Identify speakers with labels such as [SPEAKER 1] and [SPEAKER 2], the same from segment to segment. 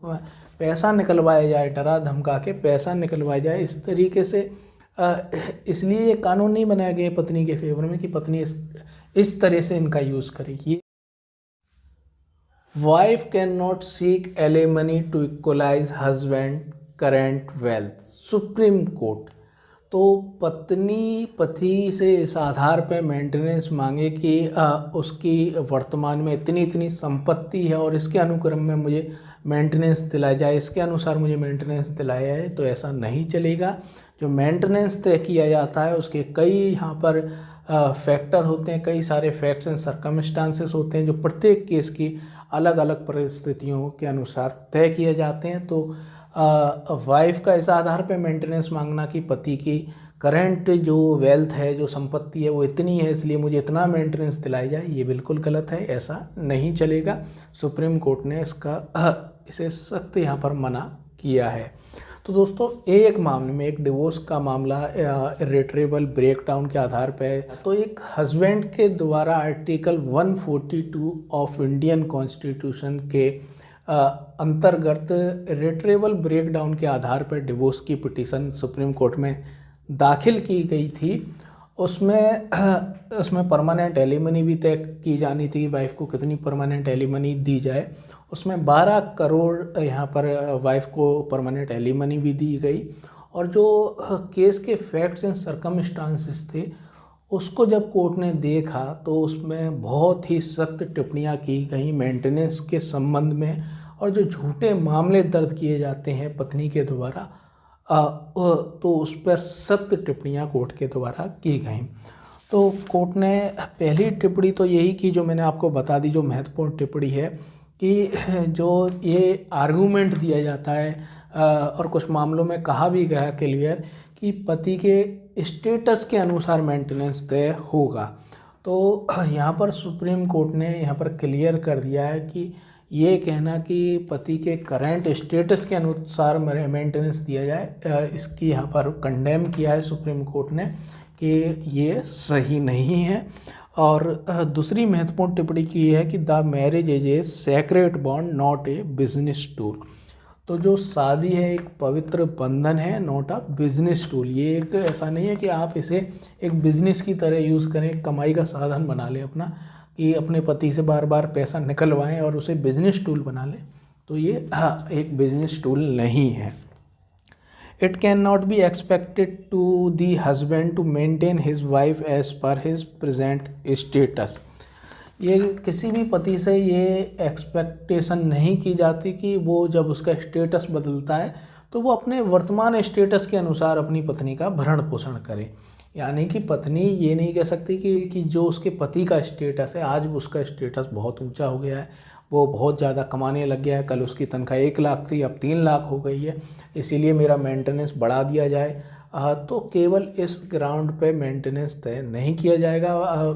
[SPEAKER 1] पैसा निकलवाया जाए, डरा धमका के पैसा निकलवाया जाए, इस तरीके से इसलिए ये कानून नहीं बनाया गया पत्नी के फेवर में कि पत्नी इस तरह से इनका यूज़ करेगी। Wife can not seek alimony to equalize husband current wealth, Supreme Court. तो पत्नी पति से इस आधार पर मेंटेनेंस मांगे कि उसकी वर्तमान में इतनी इतनी संपत्ति है और इसके अनुक्रम में मुझे मेंटेनेंस दिलाया जाए, इसके अनुसार मुझे मेंटेनेंस दिलाया है, तो ऐसा नहीं चलेगा। जो मेंटेनेंस तय किया जाता है उसके कई यहाँ पर फैक्टर होते हैं, कई सारे फैक्ट्स एंड सर्कमस्टांसेस होते हैं जो प्रत्येक केस की अलग अलग परिस्थितियों के अनुसार तय किए जाते हैं। तो वाइफ का इस आधार पे मेंटेनेंस मांगना कि पति की करंट जो वेल्थ है, जो संपत्ति है वो इतनी है इसलिए मुझे इतना मेंटेनेंस दिलाई जाए, ये बिल्कुल गलत है, ऐसा नहीं चलेगा। सुप्रीम कोर्ट ने इसे सख्त यहाँ पर मना किया है। तो दोस्तों एक मामले में, एक डिवोर्स का मामला इर्रिट्रेबल ब्रेकडाउन के आधार पर, तो एक हस्बैंड के द्वारा आर्टिकल 142 ऑफ इंडियन कॉन्स्टिट्यूशन के अंतर्गत इर्रिट्रेबल ब्रेकडाउन के आधार पर डिवोर्स की पिटीशन सुप्रीम कोर्ट में दाखिल की गई थी। उसमें परमानेंट एलिमनी भी तय की जानी थी, वाइफ को कितनी परमानेंट एलिमनी दी जाए। उसमें 12 करोड़ यहाँ पर वाइफ को परमानेंट एलिमनी भी दी गई। और जो केस के फैक्ट्स एंड सर्कमस्टांसेस थे उसको जब कोर्ट ने देखा तो उसमें बहुत ही सख्त टिप्पणियाँ की गई मेंटेनेंस के संबंध में, और जो झूठे मामले दर्ज किए जाते हैं पत्नी के द्वारा तो उस पर सख्त टिप्पणियाँ कोर्ट के द्वारा की गई। तो कोर्ट ने पहली टिप्पणी तो यही की जो मैंने आपको बता दी, जो महत्वपूर्ण टिप्पणी है कि जो ये आर्गूमेंट दिया जाता है और कुछ मामलों में कहा भी गया क्लियर कि पति के स्टेटस के अनुसार मेंटेनेंस तय होगा। तो यहाँ पर सुप्रीम कोर्ट ने यहाँ पर क्लियर कर दिया है कि ये कहना कि पति के करंट स्टेटस के अनुसार मेंटेनेंस दिया जाए, इसकी यहाँ पर कंडेम किया है सुप्रीम कोर्ट ने कि ये सही नहीं है। और दूसरी महत्वपूर्ण टिप्पणी की है कि the marriage is a sacred bond not a business tool. तो जो शादी है एक पवित्र बंधन है, नॉट अ बिजनेस टूल। ये एक ऐसा नहीं है कि आप इसे एक बिजनेस की तरह यूज़ करें, कमाई का साधन बना लें अपना, कि अपने पति से बार बार पैसा निकलवाएं और उसे बिजनेस टूल बना लें। तो ये एक बिजनेस टूल नहीं है। It can not be expected to the husband to maintain his wife as per his present status. ये किसी भी पति से ये एक्सपेक्टेशन नहीं की जाती कि वो जब उसका स्टेटस बदलता है तो वो अपने वर्तमान स्टेटस के अनुसार अपनी पत्नी का भरण पोषण करे। यानी कि पत्नी ये नहीं कह सकती कि जो उसके पति का स्टेटस है, आज उसका स्टेटस बहुत ऊंचा हो गया है, वो बहुत ज़्यादा कमाने लग गया है, कल उसकी तनख्वाह 1 लाख थी अब 3 लाख हो गई है, इसीलिए मेरा मेंटेनेंस बढ़ा दिया जाए। तो केवल इस ग्राउंड पे मेंटेनेंस तय नहीं किया जाएगा।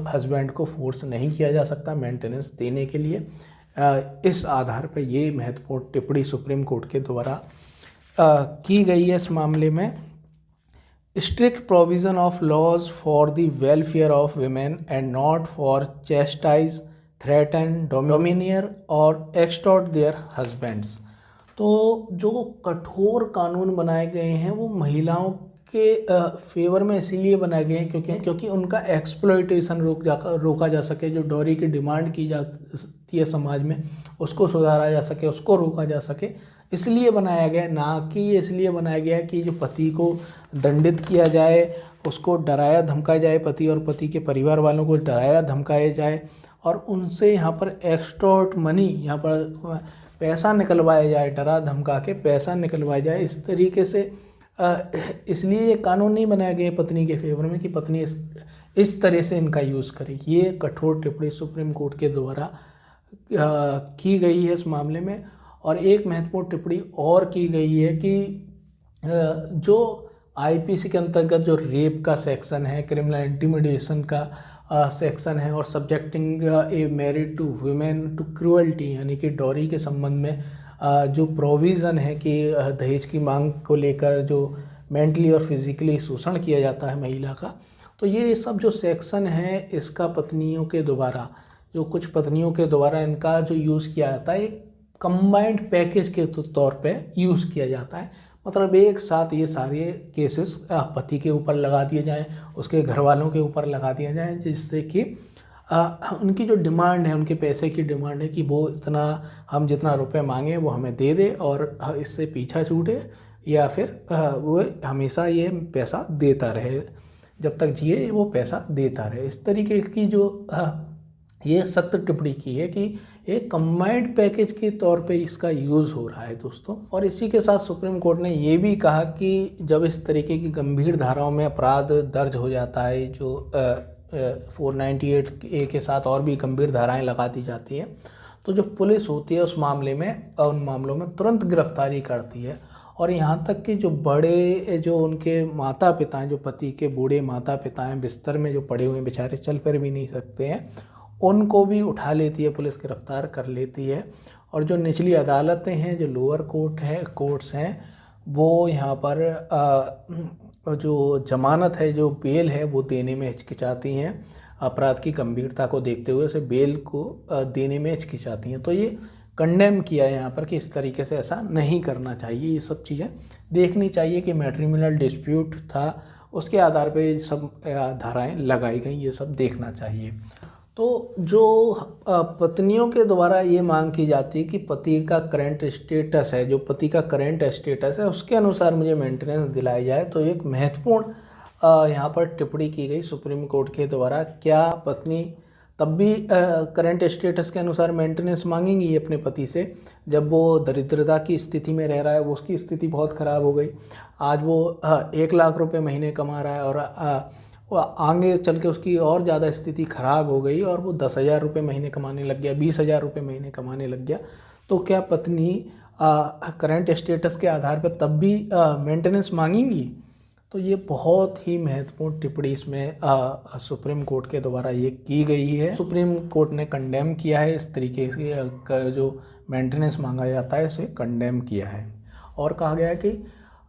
[SPEAKER 1] हस्बैंड को फोर्स नहीं किया जा सकता मेंटेनेंस देने के लिए। इस आधार पे ये महत्वपूर्ण टिप्पणी सुप्रीम कोर्ट के द्वारा की गई है इस मामले में। Strict provision of laws for the welfare of women and not for chastise threaten domineer or extort there husbands. तो जो कठोर कानून बनाए गए हैं वो महिलाओं के फेवर में इसीलिए बनाए गए हैं क्योंकि उनका एक्सप्लॉयटेशन रोका जा सके, जो डॉरी की डिमांड की जाती है समाज में उसको सुधारा जा सके, उसको रोका जा सके, इसलिए बनाया गया। ना कि इसलिए बनाया गया कि जो पति को दंडित किया जाए, उसको डराया धमकाया जाए, पति और पति के परिवार वालों को डराया धमकाया जाए और उनसे यहाँ पर एक्सटॉर्ट मनी, यहाँ पर पैसा निकलवाया जाए, डरा धमका के पैसा निकलवाया जाए। इस तरीके से इसलिए ये कानून नहीं बनाया गया पत्नी के फेवर में कि पत्नी इस तरह से इनका यूज़ करे। ये कठोर टिप्पणी सुप्रीम कोर्ट के द्वारा की गई है इस मामले में। और एक महत्वपूर्ण टिप्पणी और की गई है कि जो आईपीसी के अंतर्गत जो रेप का सेक्शन है, क्रिमिनल इंटिमिडेशन का सेक्शन है और subjecting a married to women to cruelty, यानी कि डॉरी के संबंध में जो प्रोविज़न है कि दहेज की मांग को लेकर जो मेंटली और फिजिकली शोषण किया जाता है महिला का, तो ये सब जो सेक्शन है इसका पत्नियों के द्वारा, जो कुछ पत्नियों के द्वारा इनका जो यूज़ किया जाता है कंबाइंड पैकेज के तौर पे यूज़ किया जाता है। मतलब एक साथ ये सारे केसेस पति के ऊपर लगा दिए जाएं, उसके घर वालों के ऊपर लगा दिया जाए, जिससे कि उनकी जो डिमांड है, उनके पैसे की डिमांड है कि वो इतना, हम जितना रुपए मांगे वो हमें दे दे और इससे पीछा छूटे, या फिर वो हमेशा ये पैसा देता रहे, जब तक जिए वो पैसा देता रहे। इस तरीके की जो ये सख्त टिप्पणी की है कि एक कंबाइंड पैकेज के तौर पे इसका यूज़ हो रहा है दोस्तों। और इसी के साथ सुप्रीम कोर्ट ने ये भी कहा कि जब इस तरीके की गंभीर धाराओं में अपराध दर्ज हो जाता है, जो 498A के साथ और भी गंभीर धाराएं लगा दी जाती हैं, तो जो पुलिस होती है उस मामले में, उन मामलों में तुरंत गिरफ्तारी करती है। और यहाँ तक कि जो बड़े, जो उनके माता पिता हैं, जो पति के बूढ़े माता पिता हैं, बिस्तर में जो पड़े हुए बेचारे, चल फिर भी नहीं सकते हैं, उनको भी उठा लेती है पुलिस, गिरफ्तार कर लेती है। और जो निचली अदालतें हैं, जो लोअर कोर्ट्स हैं, वो यहाँ पर जो जमानत है, जो बेल है, वो देने में हिचकिचाती हैं। अपराध की गंभीरता को देखते हुए उसे बेल को देने में हिचकिचाती हैं। तो ये कंडेम किया है यहाँ पर कि इस तरीके से ऐसा नहीं करना चाहिए। ये सब चीज़ें देखनी चाहिए कि मैट्रिमोनियल डिस्प्यूट था, उसके आधार पे सब धाराएं लगाई गई, ये सब देखना चाहिए। तो जो पत्नियों के द्वारा ये मांग की जाती है कि पति का करंट स्टेटस है, जो पति का करंट स्टेटस है उसके अनुसार मुझे मेंटेनेंस दिलाई जाए, तो एक महत्वपूर्ण यहाँ पर टिप्पणी की गई सुप्रीम कोर्ट के द्वारा। क्या पत्नी तब भी करंट स्टेटस के अनुसार मेंटेनेंस मांगेंगी अपने पति से, जब वो दरिद्रता की स्थिति में रह रहा है, वो उसकी स्थिति बहुत ख़राब हो गई, आज वो 1 लाख रुपए महीने कमा रहा है और वो आगे चल के उसकी और ज़्यादा स्थिति ख़राब हो गई और वो 10,000 रुपये महीने कमाने लग गया, 20,000 रुपये महीने कमाने लग गया, तो क्या पत्नी करंट स्टेटस के आधार पर तब भी मेंटेनेंस मांगेंगी? तो ये बहुत ही महत्वपूर्ण टिप्पणी इसमें सुप्रीम कोर्ट के द्वारा ये की गई है। सुप्रीम कोर्ट ने कंडेम किया है इस तरीके से जो मेंटेनेंस मांगा जाता है, इसे कंडेम किया है। और कहा गया है कि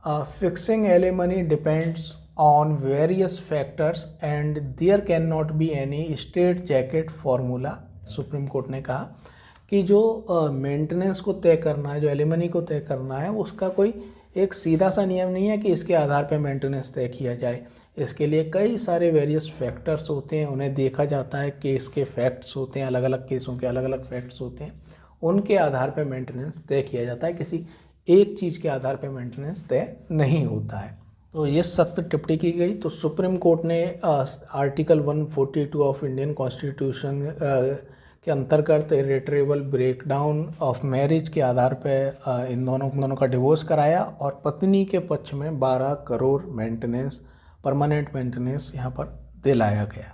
[SPEAKER 1] fixing alimony depends on various factors and there cannot be any straight jacket formula। Supreme court ने कहा कि जो मेंटेनेंस को तय करना है, जो एलिमनी को तय करना है, उसका कोई एक सीधा सा नियम नहीं है कि इसके आधार पर मेंटेनेंस तय किया जाए। इसके लिए कई सारे वेरियस फैक्टर्स होते हैं, उन्हें देखा जाता है, केस के फैक्ट्स होते हैं, अलग अलग केसों के अलग अलग फैक्ट्स होते हैं, उनके आधार पर मेंटेनेंस तय किया जाता है। किसी एक चीज़ के आधार पर मेंटेनेंस तय नहीं होता है। तो ये सख्त टिप्पणी की गई। तो सुप्रीम कोर्ट ने आर्टिकल 142 ऑफ इंडियन कॉन्स्टिट्यूशन के अंतर्गत इरेट्रेबल ब्रेकडाउन ऑफ मैरिज के आधार पर इन दोनों का डिवोर्स कराया और पत्नी के पक्ष में 12 करोड़ मेंटेनेंस, परमानेंट मेंटेनेंस यहाँ पर दिलाया गया।